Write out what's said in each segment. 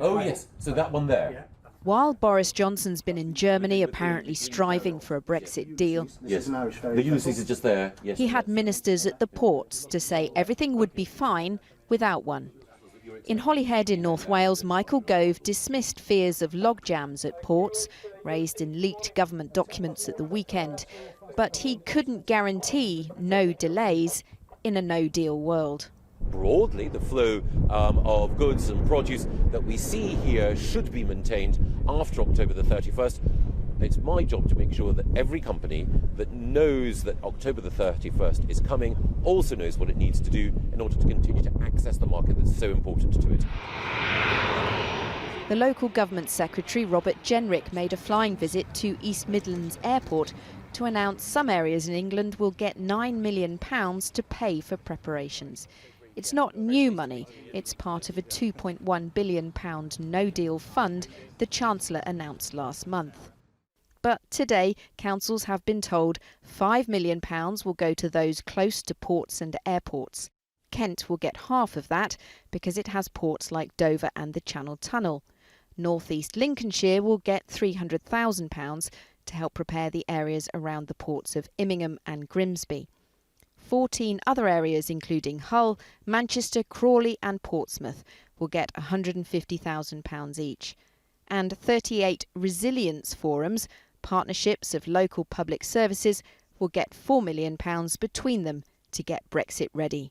Oh yes, so that one there. While Boris Johnson's been in Germany, apparently striving for a Brexit deal, Yes, the Ulysses is just there. Yes. he had ministers at the ports to say everything would be fine without one. In Holyhead in North Wales, Michael Gove dismissed fears of logjams at ports, raised in leaked government documents at the weekend. But he couldn't guarantee no delays in a no-deal world. Broadly, the flow of goods and produce that we see here should be maintained after October the 31st. It's my job to make sure that every company that knows that October the 31st is coming also knows what it needs to do in order to continue to access the market that's so important to it. The local government secretary, Robert Jenrick, made a flying visit to East Midlands Airport to announce some areas in England will get £9 million to pay for preparations. It's not new money, it's part of a £2.1 billion no-deal fund the Chancellor announced last month. But today, councils have been told £5 million will go to those close to ports and airports. Kent will get half of that because it has ports like Dover and the Channel Tunnel. North East Lincolnshire will get £300,000 to help prepare the areas around the ports of Immingham and Grimsby. 14 other areas, including Hull, Manchester, Crawley and Portsmouth, will get £150,000 each. And 38 resilience forums, partnerships of local public services, will get £4 million between them to get Brexit ready.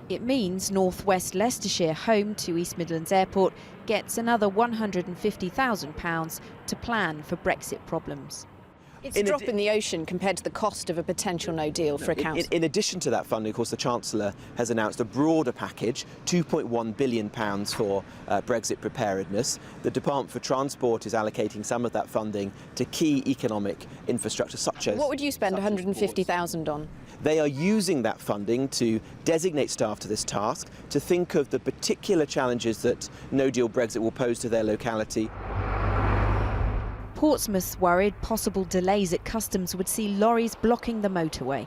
It means North West Leicestershire, home to East Midlands Airport, gets another £150,000 to plan for Brexit problems. It's a drop in the ocean compared to the cost of a potential no deal for a council. In addition to that funding, of course, the Chancellor has announced a broader package, £2.1 billion for Brexit preparedness. The Department for Transport is allocating some of that funding to key economic infrastructure, such as... What would you spend £150,000 on? They are using that funding to designate staff to this task, to think of the particular challenges that no-deal Brexit will pose to their locality. Portsmouth's worried possible delays at customs would see lorries blocking the motorway.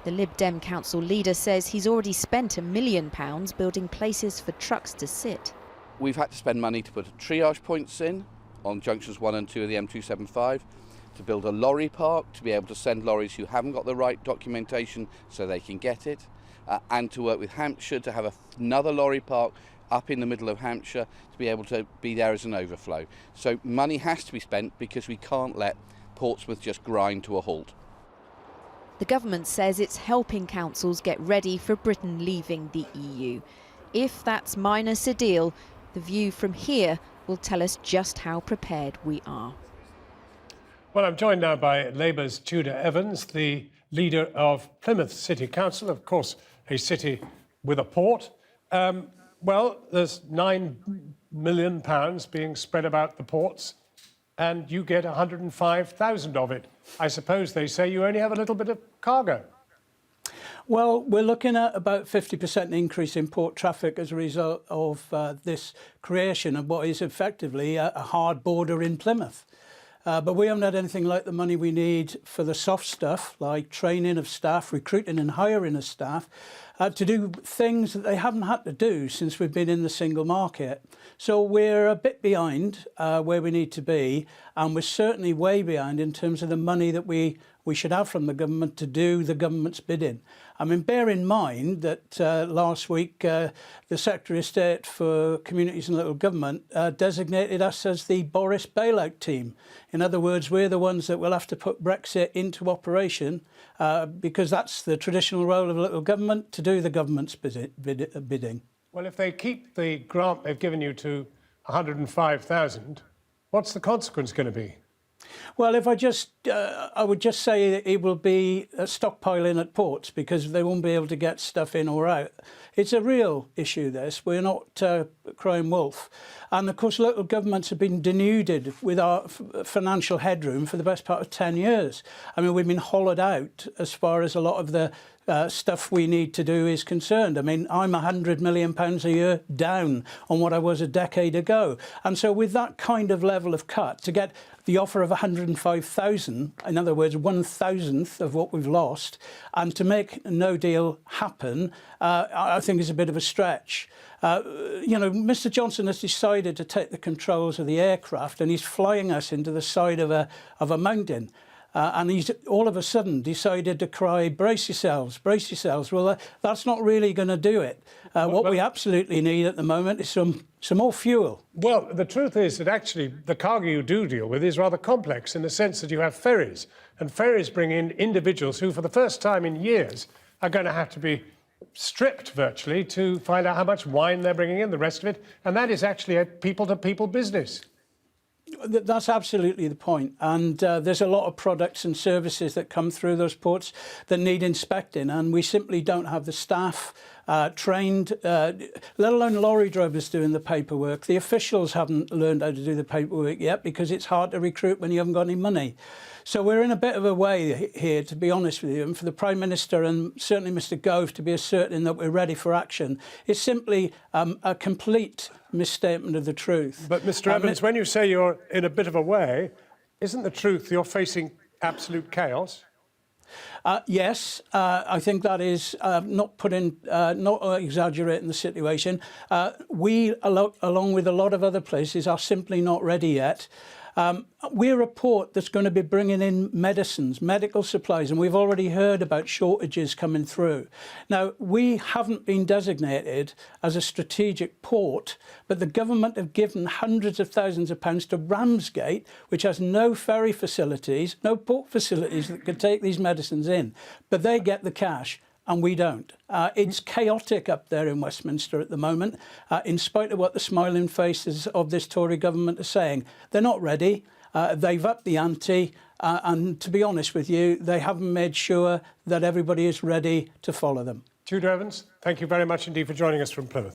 The Lib Dem council leader says he's already spent £1 million building places for trucks to sit. We've had to spend money to put triage points in on junctions 1 and 2 of the M275, to build a lorry park to be able to send lorries who haven't got the right documentation so they can get it, and to work with Hampshire to have another lorry park up in the middle of Hampshire to be able to be there as an overflow. So money has to be spent because we can't let Portsmouth just grind to a halt. The government says it's helping councils get ready for Britain leaving the EU. If that's minus a deal, the view from here will tell us just how prepared we are. Well, I'm joined now by Labour's Tudor Evans, the leader of Plymouth City Council, of course, a city with a port. Well, there's £9 million being spread about the ports, and you get 105,000 of it. I suppose they say you only have a little bit of cargo. Well, we're looking at about 50% increase in port traffic as a result of this creation of what is effectively a hard border in Plymouth. But we haven't had anything like the money we need for the soft stuff, like training of staff, recruiting and hiring of staff, to do things that they haven't had to do since we've been in the single market. So we're a bit behind where we need to be, and we're certainly way behind in terms of the money that we should have from the government to do the government's bidding. I mean, bear in mind that last week the Secretary of State for Communities and Local Government designated us as the Boris bailout team. In other words, we're the ones that will have to put Brexit into operation because that's the traditional role of local government, to do the government's bidding. Well, if they keep the grant they've given you to 105,000, what's the consequence going to be? Well, if I would just say that it will be stockpiling at ports because they won't be able to get stuff in or out. It's a real issue, this. We're not crying wolf. And, of course, local governments have been denuded with our financial headroom for the best part of 10 years. I mean, we've been hollowed out as far as a lot of the stuff we need to do is concerned. I mean, I'm £100 million a year down on what I was a decade ago. And so with that kind of level of cut, to get the offer of 105,000, in other words, 1,000th of what we've lost, and to make no deal happen, I think is a bit of a stretch. You know, Mr. Johnson has decided to take the controls of the aircraft, and he's flying us into the side of a mountain. And he's all of a sudden decided to cry, brace yourselves, brace yourselves. Well, that's not really going to do it. What we absolutely need at the moment is some more fuel. Well, the truth is that actually the cargo you do deal with is rather complex in the sense that you have ferries, and ferries bring in individuals who, for the first time in years, are going to have to be stripped virtually to find out how much wine they're bringing in, the rest of it, and that is actually a people-to-people business. That's absolutely the point. And there's a lot of products and services that come through those ports that need inspecting, and we simply don't have the staff trained, let alone lorry drivers doing the paperwork. The officials haven't learned how to do the paperwork yet because it's hard to recruit when you haven't got any money. So we're in a bit of a way here, to be honest with you, and for the Prime Minister and certainly Mr Gove to be asserting that we're ready for action is simply a complete misstatement of the truth. But Mr Evans, when you say you're in a bit of a way, isn't the truth you're facing absolute chaos? Yes, I think that is not exaggerating the situation. We, along with a lot of other places, are simply not ready yet. We're a port that's going to be bringing in medicines, medical supplies, and we've already heard about shortages coming through. Now, we haven't been designated as a strategic port, but the government have given hundreds of thousands of pounds to Ramsgate, which has no ferry facilities, no port facilities that could take these medicines in, but they get the cash. And we don't. It's chaotic up there in Westminster at the moment, in spite of what the smiling faces of this Tory government are saying. They're not ready. They've upped the ante. And to be honest with you, they haven't made sure that everybody is ready to follow them. Tudor Evans, thank you very much indeed for joining us from Plymouth.